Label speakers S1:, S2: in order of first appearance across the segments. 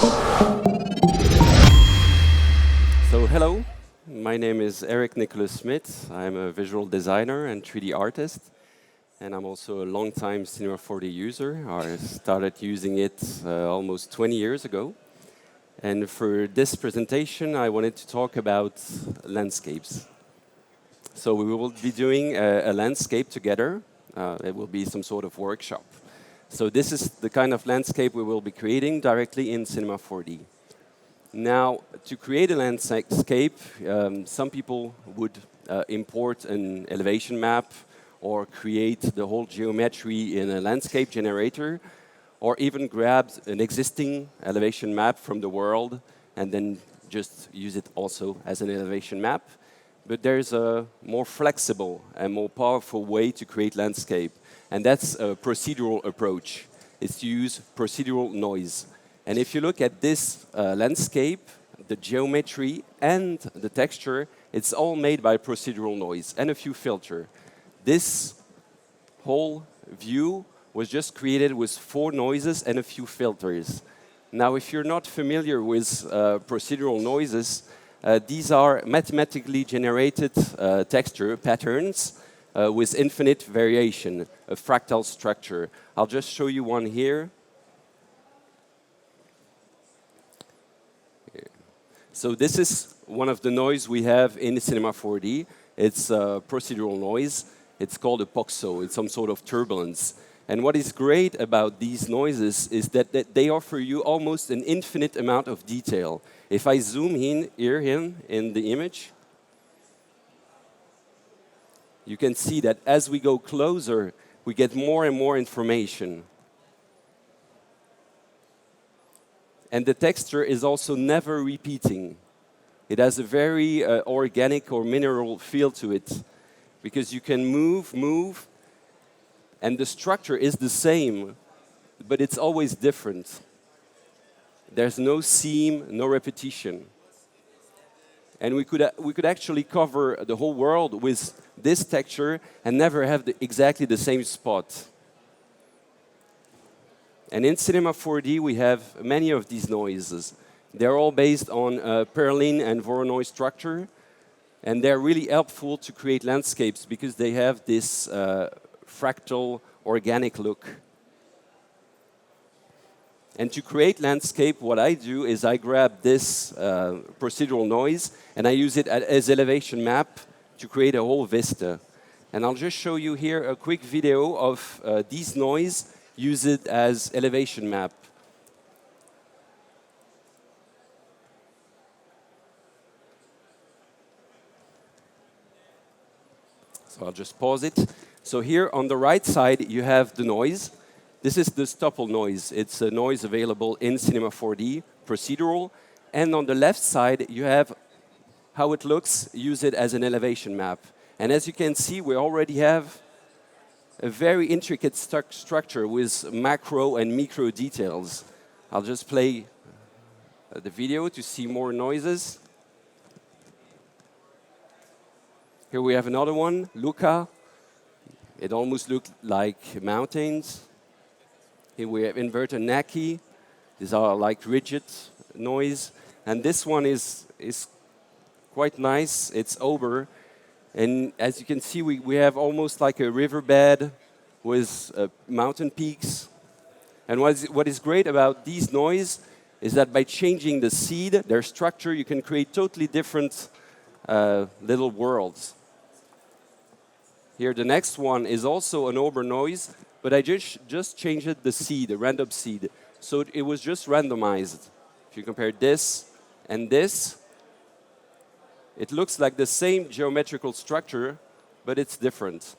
S1: So hello, my name is Eric Nicholas Smit. I'm a visual designer and 3D artist, and I'm also a long-time Cinema 4D user. I started using it almost 20 years ago. And for this presentation, I wanted to talk about landscapes. So we will be doing a landscape together. It will be some sort of workshop. So this is the kind of landscape we will be creating directly in Cinema 4D. Now, to create a landscape, some people would import an elevation map or create the whole geometry in a landscape generator, or even grab an existing elevation map from the world and then just use it also as an elevation map. But there's a more flexible and more powerful way to create landscape, and that's a procedural approach. It's to use procedural noise. And if you look at this landscape, the geometry and the texture, it's all made by procedural noise and a few filters. This whole view was just created with 4 noises and a few filters. Now, if you're not familiar with procedural noises, these are mathematically generated texture patterns with infinite variation, a fractal structure. I'll just show you one here. So this is one of the noise we have in Cinema 4D. It's a procedural noise. It's called a POXO. It's some sort of turbulence. And what is great about these noises is that they offer you almost an infinite amount of detail. If I zoom in here in the image, you can see that as we go closer, we get more and more information. And the texture is also never repeating. It has a very organic or mineral feel to it, because you can move, and the structure is the same, but it's always different. There's no seam, no repetition. And we could actually cover the whole world with this texture and never have exactly the same spot. And in Cinema 4D, we have many of these noises. They're all based on Perlin and Voronoi structure, and they're really helpful to create landscapes because they have this fractal, organic look. And to create landscape, what I do is I grab this procedural noise, and I use it as elevation map to create a whole vista. And I'll just show you here a quick video of these noise. Use it as elevation map. So I'll just pause it. So here on the right side, you have the noise. This is the stopple noise. It's a noise available in Cinema 4D, procedural. And on the left side, you have how it looks. Use it as an elevation map. And as you can see, we already have a very intricate structure with macro and micro details. I'll just play the video to see more noises. Here we have another one, Luca. It almost looked like mountains. Here we have inverter Naki. These are like rigid noise. And this one is quite nice. It's over. And as you can see, we have almost like a riverbed with mountain peaks. And what is great about these noise is that by changing the seed, their structure, you can create totally different little worlds. Here, the next one is also an Ober noise, but I just changed the seed, the random seed. So it was just randomized. If you compare this and this, it looks like the same geometrical structure, but it's different.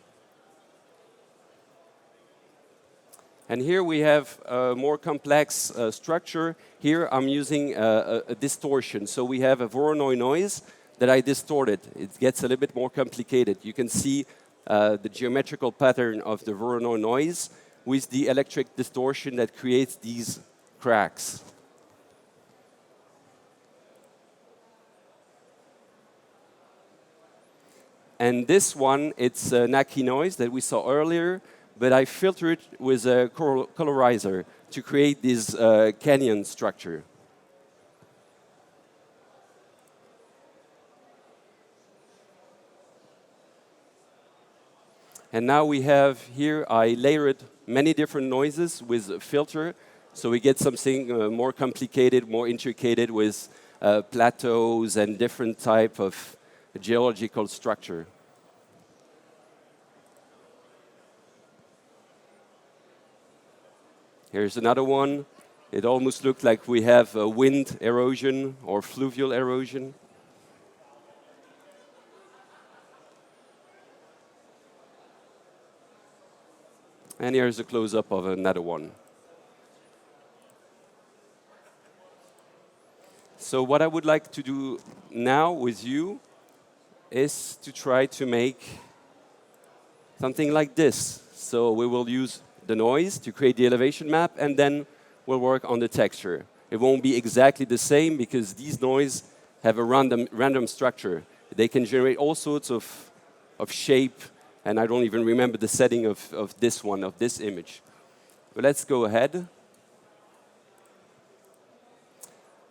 S1: And here we have a more complex structure. Here I'm using a distortion. So we have a Voronoi noise that I distorted. It gets a little bit more complicated. You can see the geometrical pattern of the Voronoi noise with the electric distortion that creates these cracks. And this one, it's a Naki noise that we saw earlier, but I filtered it with a colorizer to create this canyon structure. And now we have here, I layered many different noises with a filter. So we get something more complicated, more intricate with plateaus and different type of geological structure. Here's another one. It almost looks like we have wind erosion or fluvial erosion. And here's a close-up of another one. So what I would like to do now with you is to try to make something like this. So we will use the noise to create the elevation map, and then we'll work on the texture. It won't be exactly the same because these noise have a random structure. They can generate all sorts of shape, and I don't even remember the setting of this one, of this image. But let's go ahead.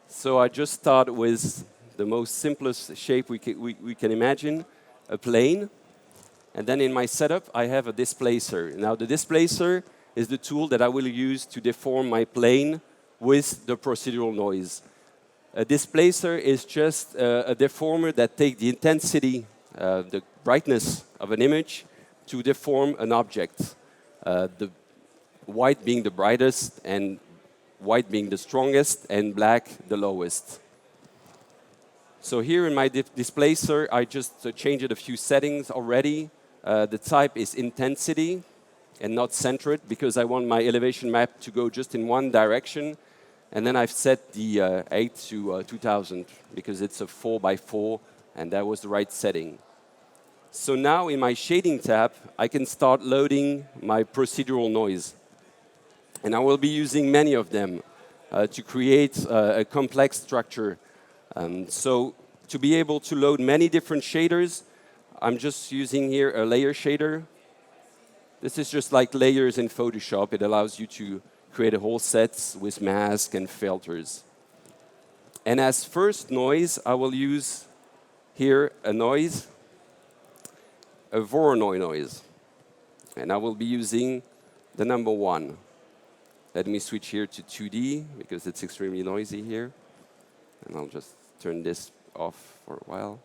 S1: So I just start with the most simplest shape we can imagine, a plane. And then in my setup, I have a displacer. Now the displacer is the tool that I will use to deform my plane with the procedural noise. A displacer is just a deformer that takes the intensity, the brightness of an image to deform an object. The white being the brightest, and white being the strongest, and black the lowest. So here in my displacer, I just changed a few settings already. The type is intensity and not centered because I want my elevation map to go just in one direction. And then I've set the 8 to 2000 because it's a 4x4 and that was the right setting. So now in my shading tab, I can start loading my procedural noise. And I will be using many of them to create a complex structure. So to be able to load many different shaders, I'm just using here a layer shader. This is just like layers in Photoshop. It allows you to create a whole set with masks and filters. And as first noise, I will use here a noise, a Voronoi noise. And I will be using the number 1. Let me switch here to 2D because it's extremely noisy here. And I'll just turn this off for a while.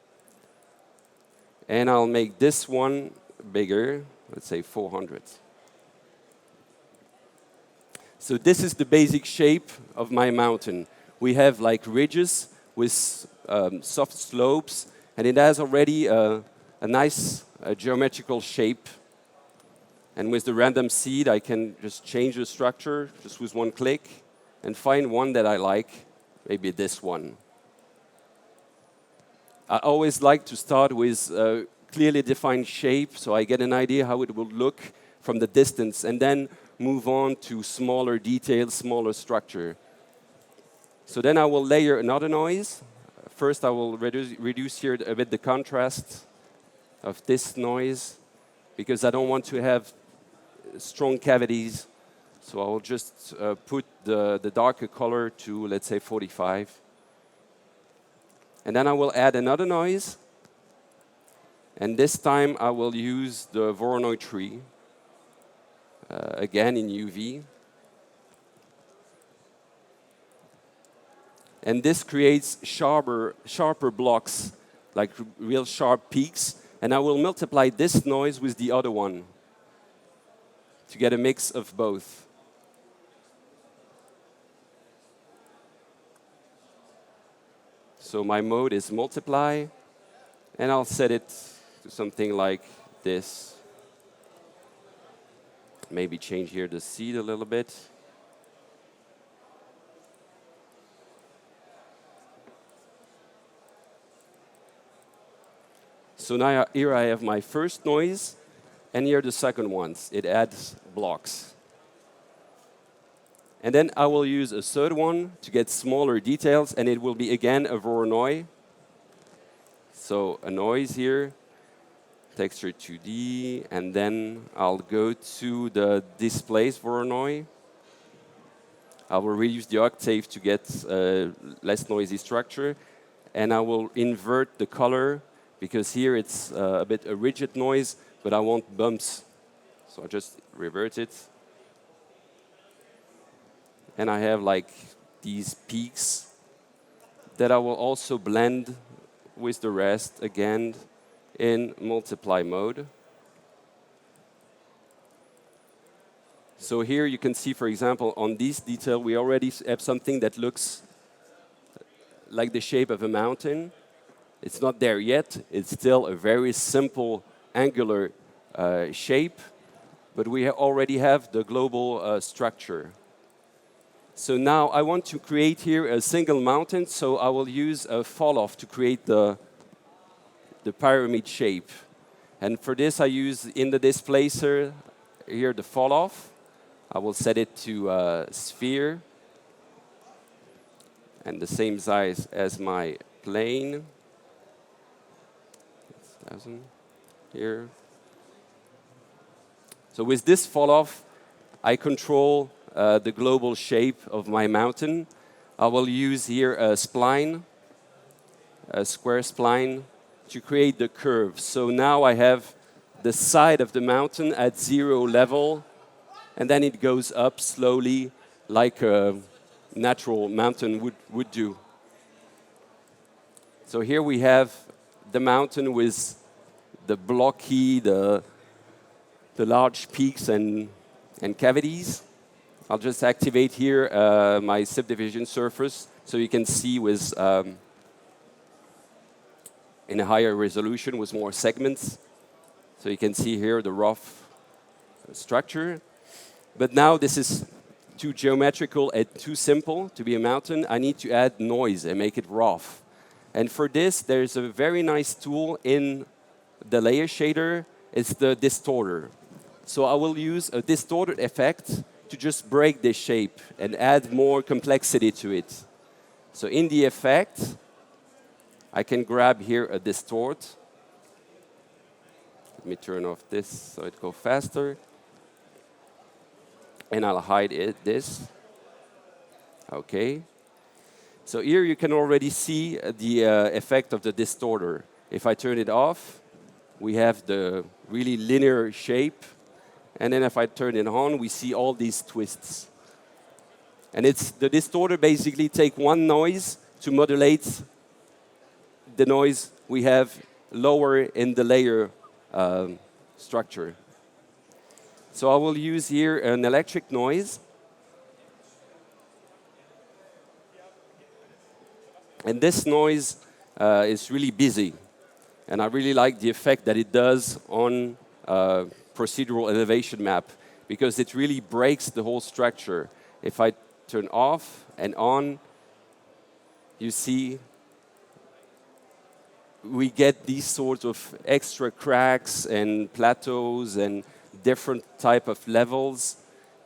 S1: And I'll make this one bigger, let's say 400. So this is the basic shape of my mountain. We have like ridges with soft slopes, and it has already a nice geometrical shape. And with the random seed, I can just change the structure just with one click and find one that I like, maybe this one. I always like to start with a clearly defined shape so I get an idea how it will look from the distance and then move on to smaller details, smaller structure. So then I will layer another noise. First I will reduce here a bit the contrast of this noise because I don't want to have strong cavities. So I will just put the darker color to, let's say, 45. And then I will add another noise. And this time I will use the Voronoi tree, again in UV. And this creates sharper blocks, like real sharp peaks. And I will multiply this noise with the other one to get a mix of both. So my mode is multiply, and I'll set it to something like this. Maybe change here the seed a little bit. So now here I have my first noise, and here the second ones. It adds blocks. And then I will use a third one to get smaller details, and it will be again a Voronoi. So a noise here, texture 2D, and then I'll go to the displaced Voronoi. I will reduce the octave to get a less noisy structure, and I will invert the color because here it's a bit a rigid noise, but I want bumps So I just revert it. And I have like these peaks that I will also blend with the rest again in multiply mode. So here you can see, for example, on this detail, we already have something that looks like the shape of a mountain. It's not there yet. It's still a very simple angular shape, but we already have the global structure. So now I want to create here a single mountain, so I will use a fall-off to create the pyramid shape. And for this, I use in the displacer here the fall-off. I will set it to sphere and the same size as my plane. 1,000 here. So with this fall-off, I control the global shape of my mountain. I will use here a spline, a square spline, to create the curve. So now I have the side of the mountain at 0 level, and then it goes up slowly like a natural mountain would do. So here we have the mountain with the blocky, the large peaks and cavities. I'll just activate here my subdivision surface so you can see with in a higher resolution with more segments. So you can see here the rough structure. But now this is too geometrical and too simple to be a mountain. I need to add noise and make it rough. And for this, there's a very nice tool in the layer shader. It's the Distorter. So I will use a distorted effect to just break this shape and add more complexity to it. So in the effect, I can grab here a distort. Let me turn off this so it goes faster. And I'll hide this. OK. So here you can already see the effect of the distorter. If I turn it off, we have the really linear shape. And then if I turn it on, we see all these twists. And it's the distorter basically take one noise to modulate the noise we have lower in the layer structure. So I will use here an electric noise. And this noise is really busy. And I really like the effect that it does on procedural elevation map, because it really breaks the whole structure. If I turn off and on, you see we get these sorts of extra cracks and plateaus and different type of levels.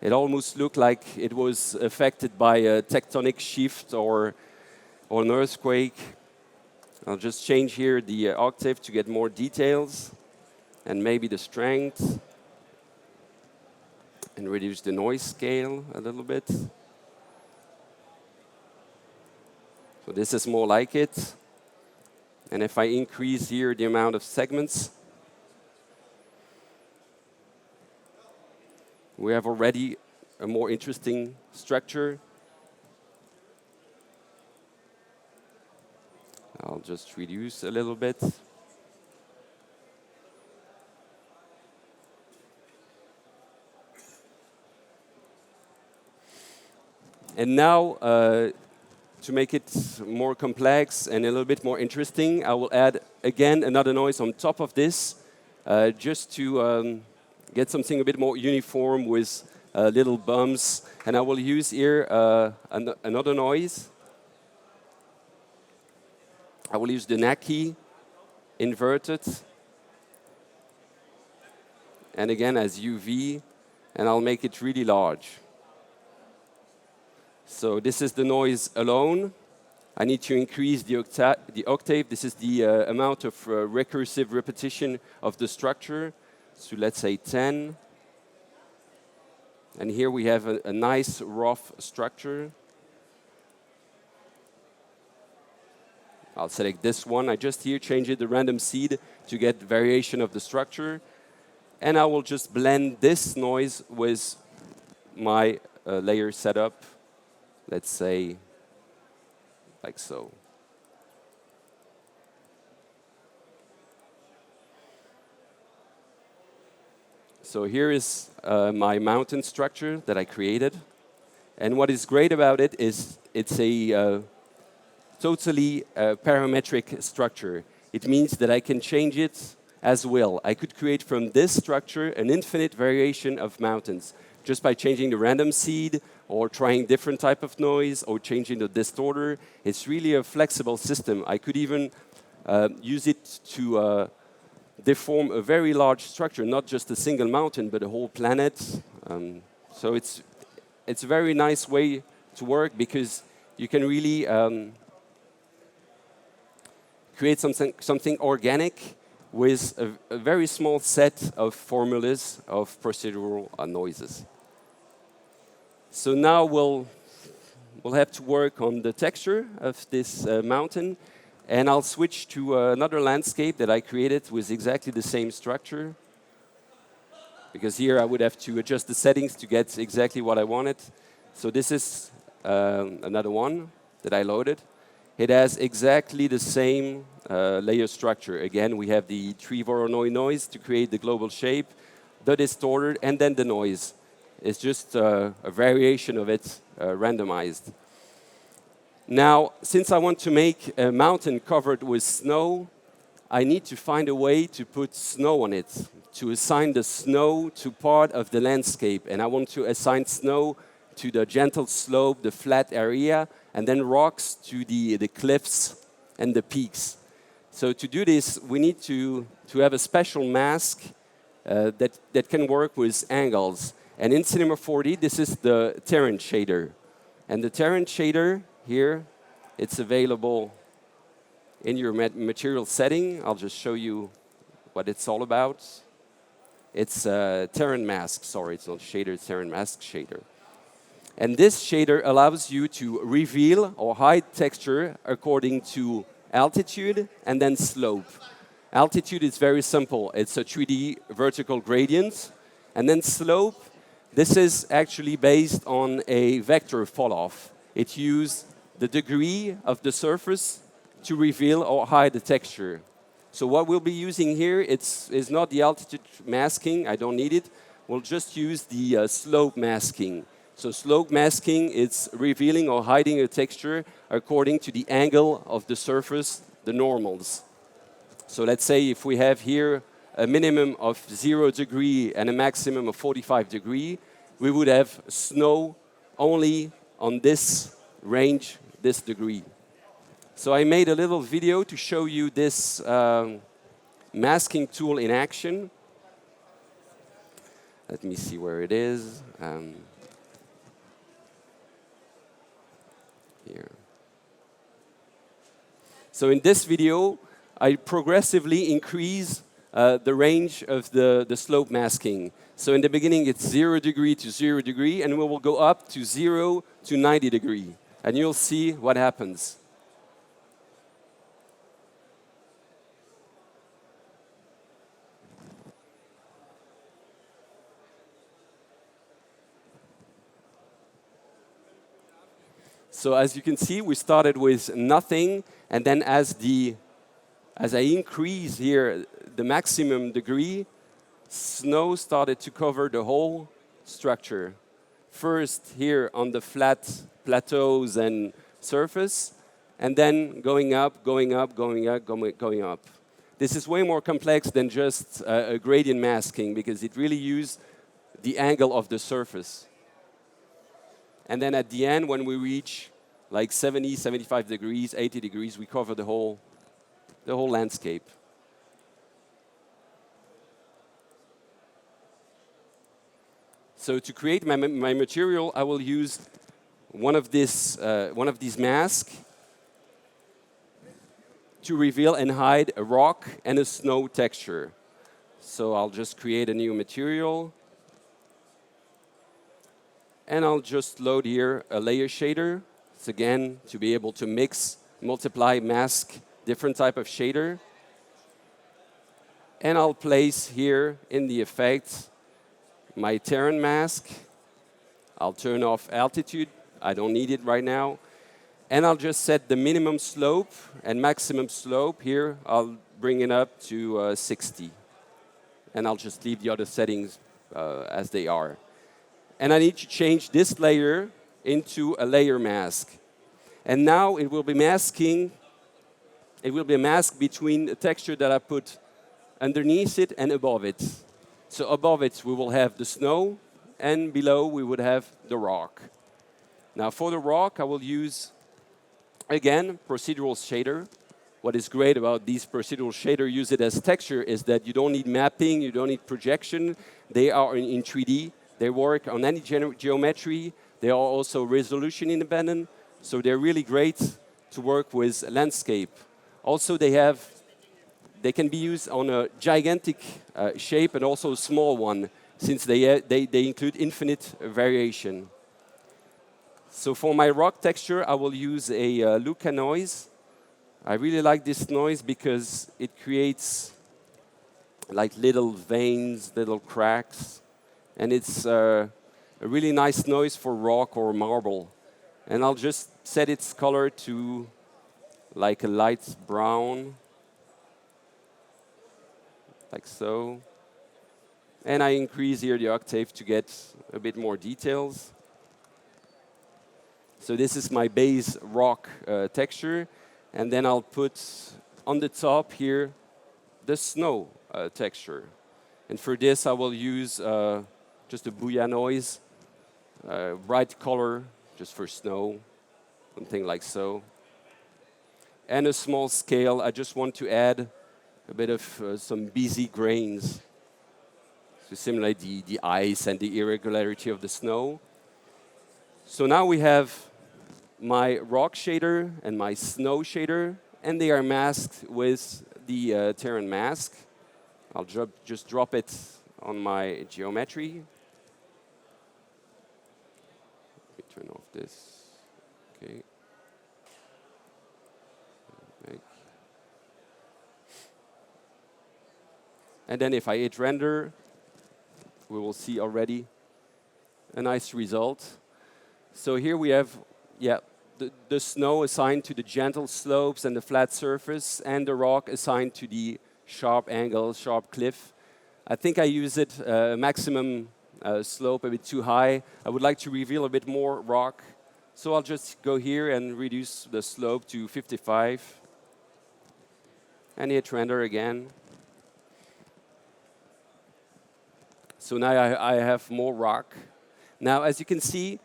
S1: It almost looked like it was affected by a tectonic shift or an earthquake. I'll just change here the octave to get more details, and maybe the strength, and reduce the noise scale a little bit. So this is more like it. And if I increase here the amount of segments, we have already a more interesting structure. I'll just reduce a little bit. And now, to make it more complex and a little bit more interesting, I will add, again, another noise on top of this, just to get something a bit more uniform with little bumps. And I will use here another noise. I will use the Naki inverted, and again as UV, and I'll make it really large. So this is the noise alone. I need to increase the octave. This is the amount of recursive repetition of the structure. So let's say 10. And here we have a nice rough structure. I'll select this one. I just here change it the random seed to get variation of the structure. And I will just blend this noise with my layer setup, let's say like so. So here is my mountain structure that I created. And what is great about it is it's a totally parametric structure. It means that I can change it as will. I could create from this structure an infinite variation of mountains just by changing the random seed or trying different type of noise or changing the distorter. It's really a flexible system. I could even use it to deform a very large structure, not just a single mountain, but a whole planet. So it's a very nice way to work because you can really create something organic with a very small set of formulas of procedural noises. So now we'll have to work on the texture of this mountain, and I'll switch to another landscape that I created with exactly the same structure, because here I would have to adjust the settings to get exactly what I wanted. So this is another one that I loaded. It has exactly the same layer structure. Again, we have the Procedural Noise to create the global shape, the distorter, and then the noise. It's just a variation of it randomized. Now, since I want to make a mountain covered with snow, I need to find a way to put snow on it, to assign the snow to part of the landscape. And I want to assign snow to the gentle slope, the flat area, and then rocks to the cliffs and the peaks. So to do this, we need to have a special mask that can work with angles. And in Cinema 4D, this is the Tarun Shader. And the Tarun Shader here, it's available in your material setting. I'll just show you what it's all about. It's Tarun Mask, sorry, it's not shader, it's Tarun Mask Shader. And this shader allows you to reveal or hide texture according to altitude and then slope. Altitude is very simple. It's a 3D vertical gradient. And then slope, this is actually based on a vector fall-off. It uses the degree of the surface to reveal or hide the texture. So what we'll be using here is not the altitude masking. I don't need it. We'll just use the slope masking. So slope masking is revealing or hiding a texture according to the angle of the surface, the normals. So let's say if we have here a minimum of 0 degree and a maximum of 45 degree, we would have snow only on this range, this degree. So I made a little video to show you this masking tool in action. Let me see where it is. Here. So in this video, I progressively increase the range of the slope masking. So in the beginning, it's 0 degree to 0 degree, and we will go up to 0 to 90 degree. And you'll see what happens. So as you can see, we started with nothing, and then as I increase here the maximum degree, snow started to cover the whole structure. First here on the flat plateaus and surface, and then going up, going up, going up, going up. This is way more complex than just a gradient masking because it really uses the angle of the surface. And then at the end, when we reach like 70, 75 degrees, 80 degrees, we cover the whole landscape. So to create my material, I will use one of these masks to reveal and hide a rock and a snow texture. So I'll just create a new material. And I'll just load here a layer shader. It's again to be able to mix, multiply, mask different type of shader. And I'll place here in the effects my Tarun mask. I'll turn off altitude. I don't need it right now. And I'll just set the minimum slope and maximum slope here. I'll bring it up to 60. And I'll just leave the other settings as they are. And I need to change this layer into a layer mask. And now it will be masking, it will be a mask between the texture that I put underneath it and above it. So above it, we will have the snow, and below we would have the rock. Now for the rock, I will use, again, Procedural Shader. What is great about these Procedural Shader, use it as texture, is that you don't need mapping, you don't need projection. They are in 3D. They work on any geometry. They are also resolution independent. So they're really great to work with landscape. Also, they can be used on a gigantic shape and also a small one, since they include infinite variation. So for my rock texture, I will use a Luca noise. I really like this noise because it creates like little veins, little cracks, and it's a really nice noise for rock or marble. And I'll just set its color to like a light brown, like so. And I increase here the octave to get a bit more details. So this is my base rock texture. And then I'll put on the top here the snow texture. And for this, I will use just a booyah noise, bright color, just for snow, something like so. And a small scale, I just want to add a bit of some busy grains to simulate the ice and the irregularity of the snow. So now we have my rock shader and my snow shader, and they are masked with the Tarun mask. I'll just drop it on my geometry. Let me turn off this. Okay. And then if I hit render, we will see already a nice result. So here we have, the snow assigned to the gentle slopes and the flat surface, and the rock assigned to the sharp angle, sharp cliff. I think I use it maximum slope a bit too high. I would like to reveal a bit more rock. So I'll just go here and reduce the slope to 55. And hit render again. So now I have more rock. Now, as you can see,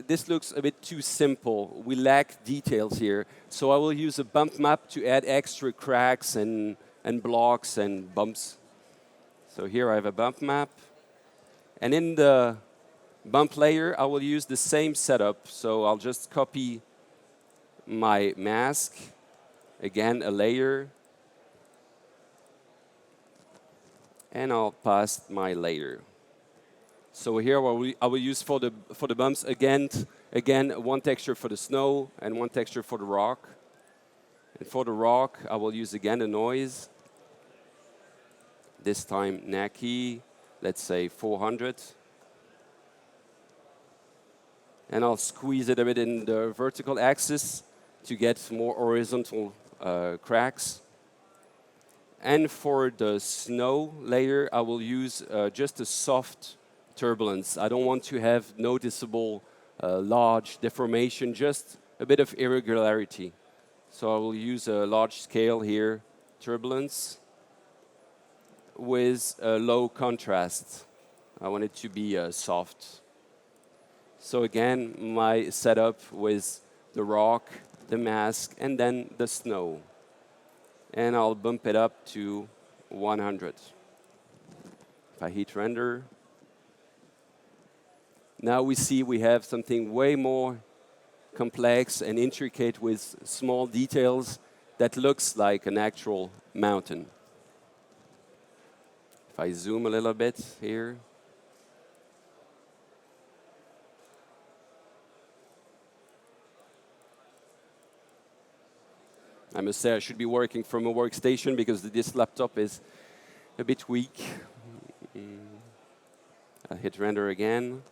S1: this looks a bit too simple. We lack details here. So I will use a bump map to add extra cracks and blocks and bumps. So here I have a bump map. And in the bump layer, I will use the same setup. So I'll just copy my mask. Again, a layer. And I'll pass my layer. So here I will use for the bumps again one texture for the snow and one texture for the rock. And for the rock, I will use again a noise. This time Naki, let's say 400. And I'll squeeze it a bit in the vertical axis to get more horizontal cracks. And for the snow layer, I will use just a soft turbulence. I don't want to have noticeable large deformation, just a bit of irregularity. So I will use a large scale here, turbulence, with a low contrast. I want it to be soft. So again, my setup with the rock, the mask, and then the snow. And I'll bump it up to 100. If I hit render, now we see we have something way more complex and intricate with small details that looks like an actual mountain. If I zoom a little bit here, I must say I should be working from a workstation because this laptop is a bit weak. I hit render again.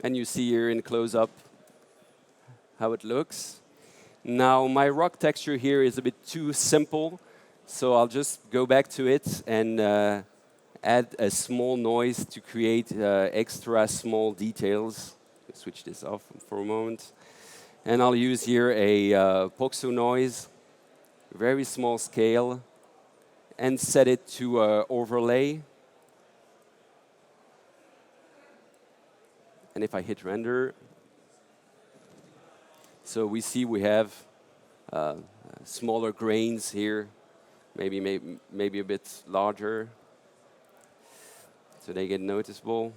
S1: And you see here in close-up how it looks. Now, my rock texture here is a bit too simple, so I'll just go back to it and add a small noise to create extra small details. Switch this off for a moment. And I'll use here a Procedural Noise, very small scale, and set it to overlay. And if I hit render, so we see we have smaller grains here, maybe a bit larger, so they get noticeable.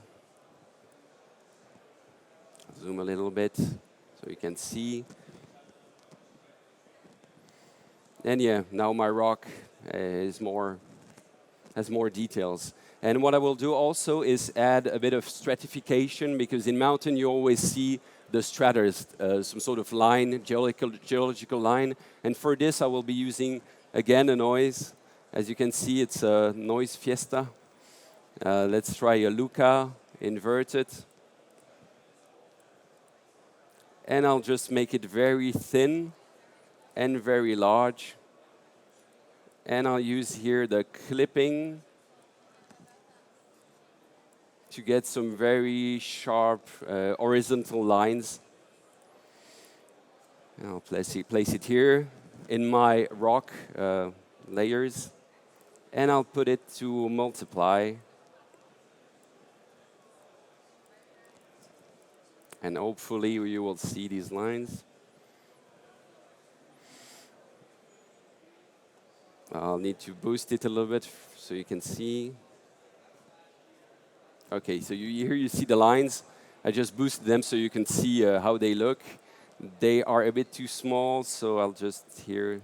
S1: Zoom a little bit so you can see. And yeah, now my rock has more details. And what I will do also is add a bit of stratification, because in mountain you always see the stratas, some sort of line, geological line. And for this I will be using, again, a noise. As you can see, it's a noise fiesta. Let's try a Luca inverted. And I'll just make it very thin and very large. And I'll use here the clipping to get some very sharp horizontal lines. And I'll place it here in my rock layers. And I'll put it to multiply. And hopefully you will see these lines. I'll need to boost it a little bit so you can see. Okay, so here you see the lines. I just boosted them so you can see how they look. They are a bit too small, so I'll just here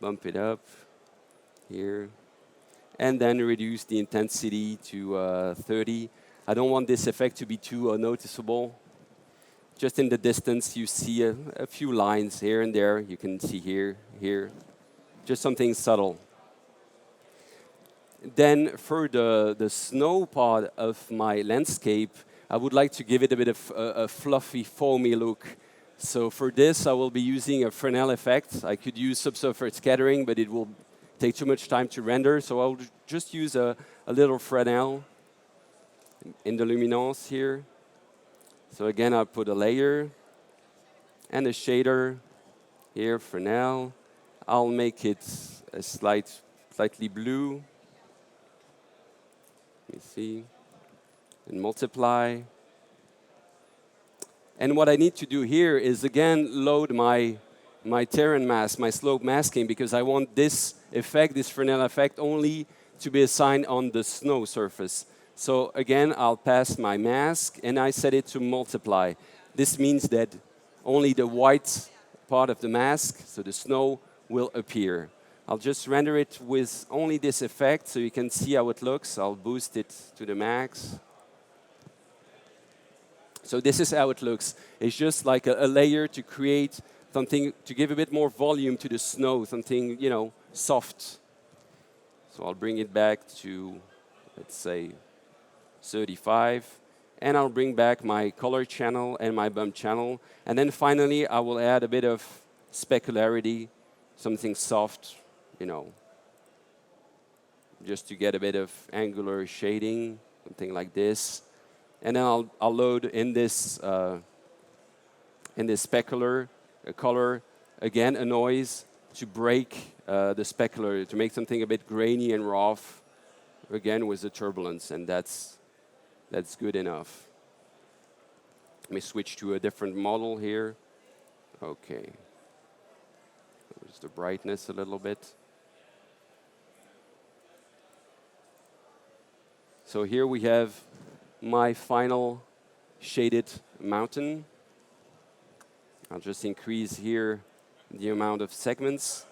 S1: bump it up here. And then reduce the intensity to 30. I don't want this effect to be too noticeable. Just in the distance, you see a few lines here and there. You can see here, here. Just something subtle. Then for the snow part of my landscape, I would like to give it a bit of a fluffy, foamy look. So for this, I will be using a Fresnel effect. I could use subsurface scattering, but it will take too much time to render. So I'll just use a little Fresnel in the luminance here. So again, I'll put a layer and a shader here, Fresnel. I'll make it a slightly blue. Let me see. And multiply. And what I need to do here is, again, load my terrain mask, my slope masking, because I want this effect, this Fresnel effect, only to be assigned on the snow surface. So again, I'll pass my mask, and I set it to multiply. This means that only the white part of the mask, so the snow, will appear. I'll just render it with only this effect so you can see how it looks. I'll boost it to the max. So this is how it looks. It's just like a layer to create something, to give a bit more volume to the snow, something, you know, soft. So I'll bring it back to, let's say, 35. And I'll bring back my color channel and my bump channel. And then finally, I will add a bit of specularity, something soft, you know, just to get a bit of angular shading, something like this. And then I'll load in this specular color, again, a noise to break the specular, to make something a bit grainy and rough, again, with the turbulence, and that's good enough. Let me switch to a different model here. Okay. There's the brightness a little bit. So here we have my final shaded mountain. I'll just increase here the amount of segments.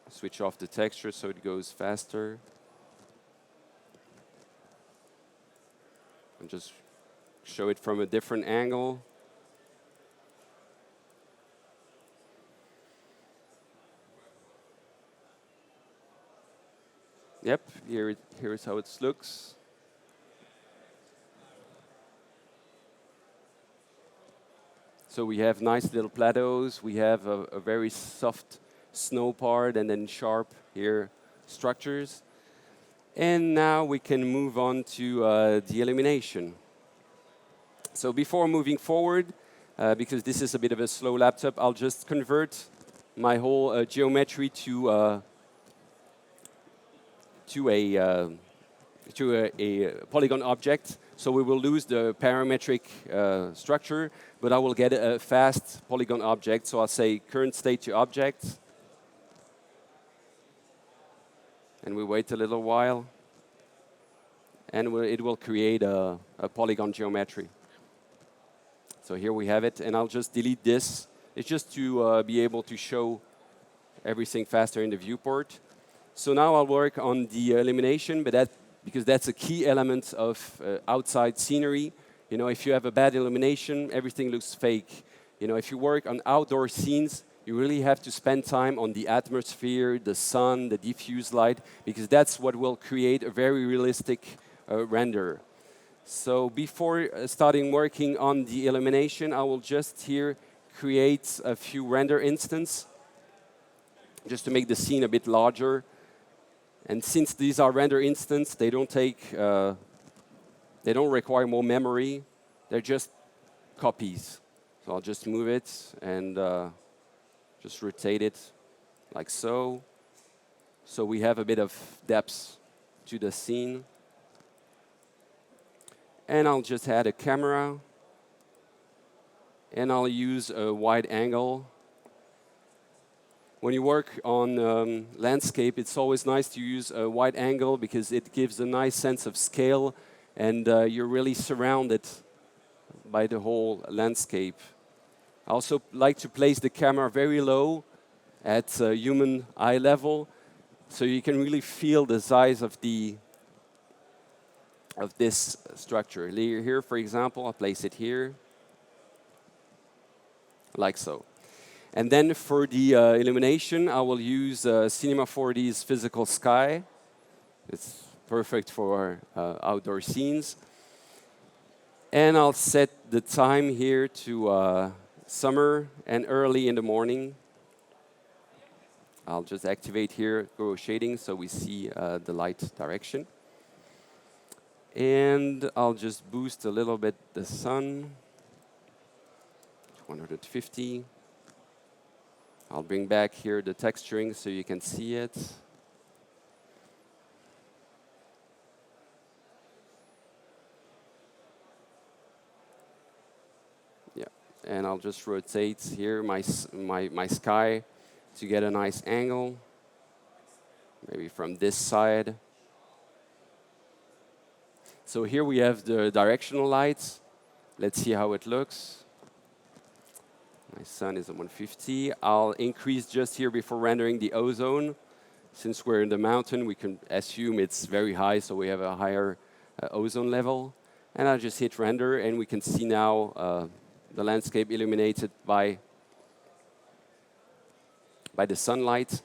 S1: Switch off the texture so it goes faster. And just show it from a different angle. Yep, here's how it looks. So we have nice little plateaus. We have a very soft snow part, and then sharp here structures. And now we can move on to the elimination. So before moving forward, because this is a bit of a slow laptop, I'll just convert my whole geometry to a polygon object. So we will lose the parametric structure, but I will get a fast polygon object. So I'll say current state to object. And we wait a little while. And it will create a polygon geometry. So here we have it. And I'll just delete this. It's just to be able to show everything faster in the viewport. So now I'll work on the elimination, but because that's a key element of outside scenery. You know, if you have a bad illumination, everything looks fake. You know, if you work on outdoor scenes, you really have to spend time on the atmosphere, the sun, the diffuse light, because that's what will create a very realistic render. So before starting working on the elimination, I will just here create a few render instances, just to make the scene a bit larger. And since these are render instances, they don't require more memory. They're just copies. So I'll just move it and just rotate it like so. So we have a bit of depth to the scene. And I'll just add a camera. And I'll use a wide angle. When you work on landscape, it's always nice to use a wide angle because it gives a nice sense of scale, and you're really surrounded by the whole landscape. I also like to place the camera very low at human eye level, so you can really feel the size of this structure. Here, for example, I'll place it here, like so. And then for the illumination, I will use Cinema 4D's Physical Sky. It's perfect for outdoor scenes. And I'll set the time here to summer and early in the morning. I'll just activate here grow shading so we see the light direction. And I'll just boost a little bit the sun to 150. I'll bring back here the texturing so you can see it. Yeah, and I'll just rotate here my sky to get a nice angle. Maybe from this side. So here we have the directional lights. Let's see how it looks. My sun is at 150. I'll increase just here before rendering the ozone. Since we're in the mountain, we can assume it's very high, so we have a higher ozone level. And I'll just hit render, and we can see now the landscape illuminated by the sunlight.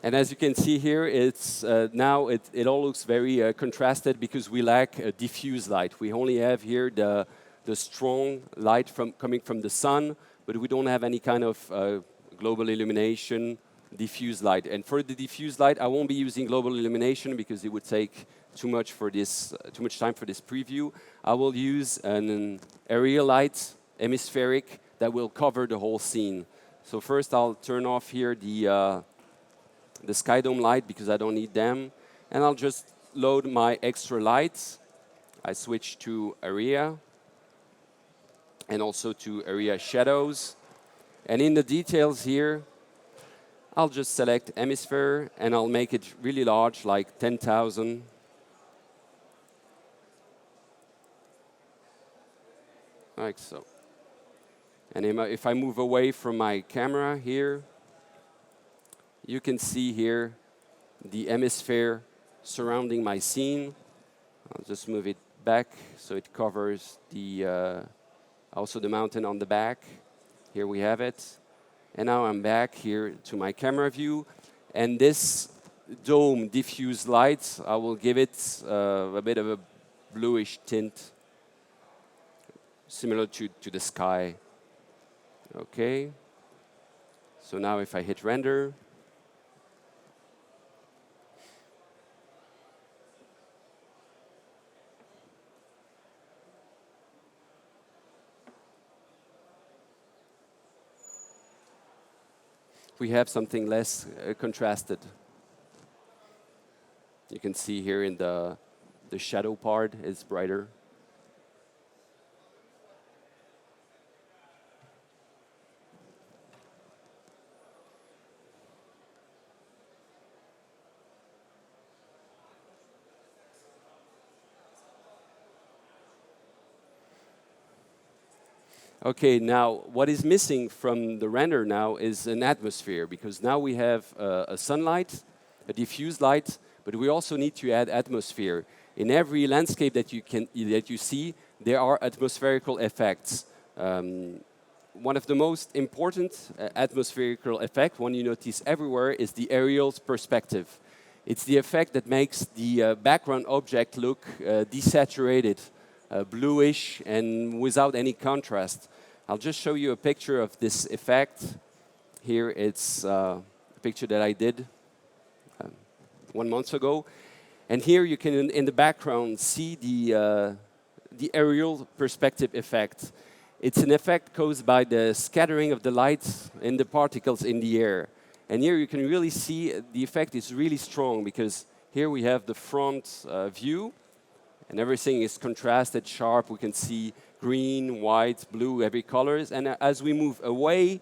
S1: And as you can see here, it's now it all looks very contrasted because we lack a diffuse light. We only have here the strong light coming from the sun, but we don't have any kind of global illumination, diffuse light. And for the diffuse light, I won't be using global illumination because it would take too much time for this preview. I will use an area light, hemispheric, that will cover the whole scene. So first, I'll turn off here the sky dome light because I don't need them. And I'll just load my extra lights. I switch to area and also to area shadows. And in the details here, I'll just select hemisphere and I'll make it really large, like 10,000. Like so. And if I move away from my camera here, you can see here the hemisphere surrounding my scene. I'll just move it back so it covers the also the mountain on the back. Here we have it. And now I'm back here to my camera view. And this dome diffuse light, I will give it a bit of a bluish tint, similar to the sky. Okay. So now if I hit render, we have something less contrasted. You can see here in the shadow part, it's brighter. Okay, now what is missing from the render now is an atmosphere, because now we have a sunlight, a diffuse light, but we also need to add atmosphere. In every landscape that you see, there are atmospherical effects. One of the most important atmospherical effect, one you notice everywhere, is the aerial perspective. It's the effect that makes the background object look desaturated, bluish, and without any contrast. I'll just show you a picture of this effect. Here it's a picture that I did 1 month ago. And here you can, in the background, see the aerial perspective effect. It's an effect caused by the scattering of the light in the particles in the air. And here you can really see the effect is really strong, because here we have the front view, and everything is contrasted, sharp. We can see green, white, blue, every colors. And as we move away,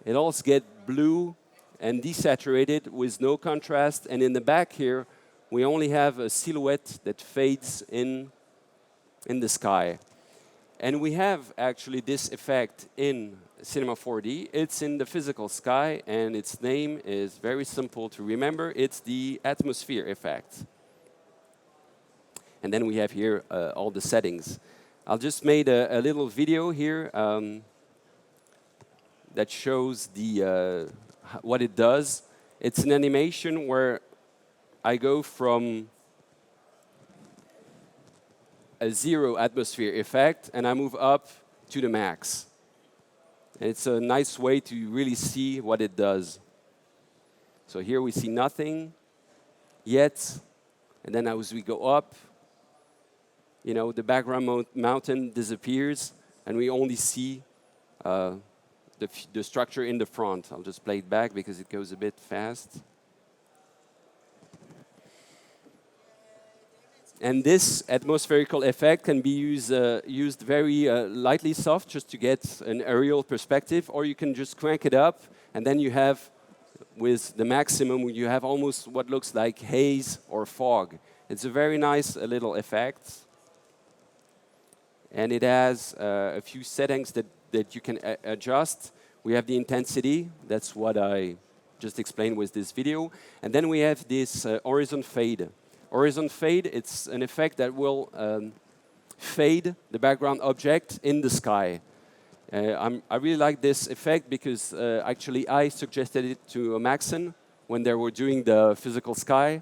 S1: it also gets blue and desaturated with no contrast. And in the back here, we only have a silhouette that fades in the sky. And we have actually this effect in Cinema 4D. It's in the physical sky, and its name is very simple to remember. It's the atmosphere effect. And then we have here all the settings. I'll just made a little video here that shows what it does. It's an animation where I go from a 0 atmosphere effect and I move up to the max. And it's a nice way to really see what it does. So here we see nothing yet, and then as we go up, you know, the background mountain disappears, and we only see the structure in the front. I'll just play it back because it goes a bit fast. And this atmospherical effect can be used very lightly soft, just to get an aerial perspective, or you can just crank it up, and then you have, with the maximum, you have almost what looks like haze or fog. It's a very nice little effect. And it has a few settings that you can adjust. We have the intensity. That's what I just explained with this video. And then we have this horizon fade. Horizon fade, it's an effect that will fade the background object in the sky. I really like this effect because actually I suggested it to Maxon when they were doing the physical sky.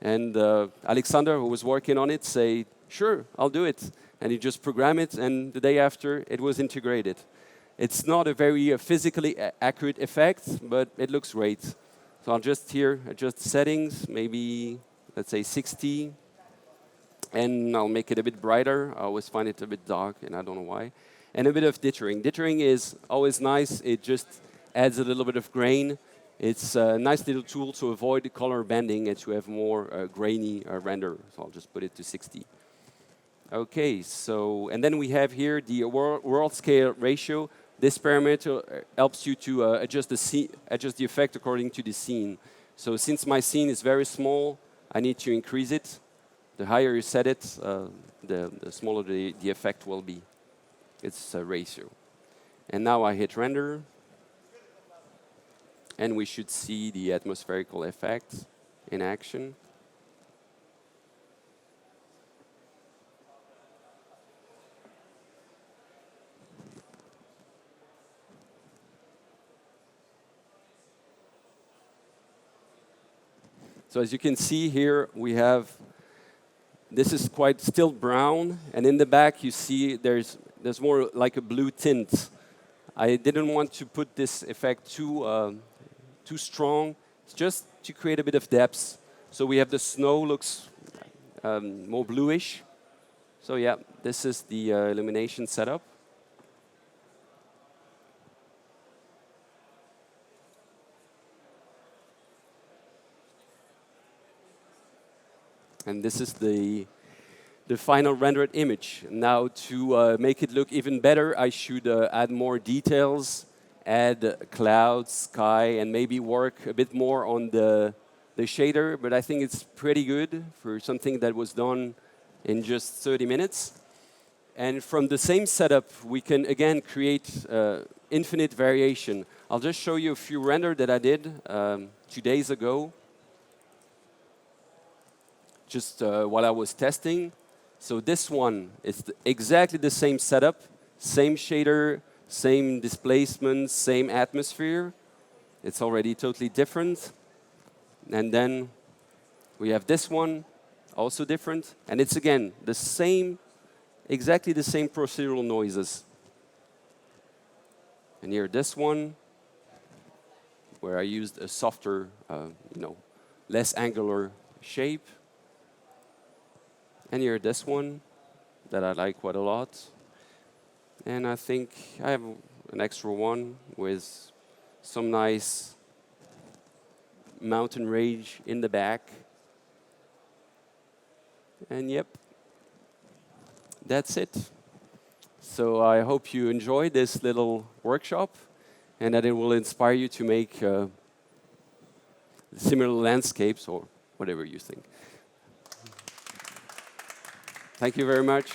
S1: And Alexander, who was working on it, said, sure, I'll do it. And he just programmed it, and the day after, it was integrated. It's not a very physically accurate effect, but it looks great. So I'll just here adjust settings, maybe, let's say 60. And I'll make it a bit brighter. I always find it a bit dark, and I don't know why. And a bit of dithering. Dithering is always nice. It just adds a little bit of grain. It's a nice little tool to avoid the color banding and to have more grainy render. So I'll just put it to 60. Okay, so, and then we have here the world scale ratio. This parameter helps you to adjust the effect according to the scene. So since my scene is very small, I need to increase it. The higher you set it, the smaller the effect will be. It's a ratio. And now I hit render. And we should see the atmospherical effects in action. So as you can see here, we have, this is quite still brown, and in the back you see there's more like a blue tint. I didn't want to put this effect too strong, it's just to create a bit of depth. So we have the snow looks more bluish. So yeah, this is the illumination setup. And this is the final rendered image. Now to make it look even better, I should add more details, add clouds, sky, and maybe work a bit more on the shader, but I think it's pretty good for something that was done in just 30 minutes. And from the same setup, we can again create infinite variation. I'll just show you a few renders that I did 2 days ago, just while I was testing. So this one is exactly the same setup, same shader, same displacement, same atmosphere. It's already totally different. And then we have this one, also different. And it's again the same, exactly the same procedural noises. And here this one, where I used a softer, less angular shape. And here this one that I like quite a lot. And I think I have an extra one with some nice mountain range in the back. And yep, that's it. So I hope you enjoyed this little workshop and that it will inspire you to make similar landscapes or whatever you think. Thank you very much.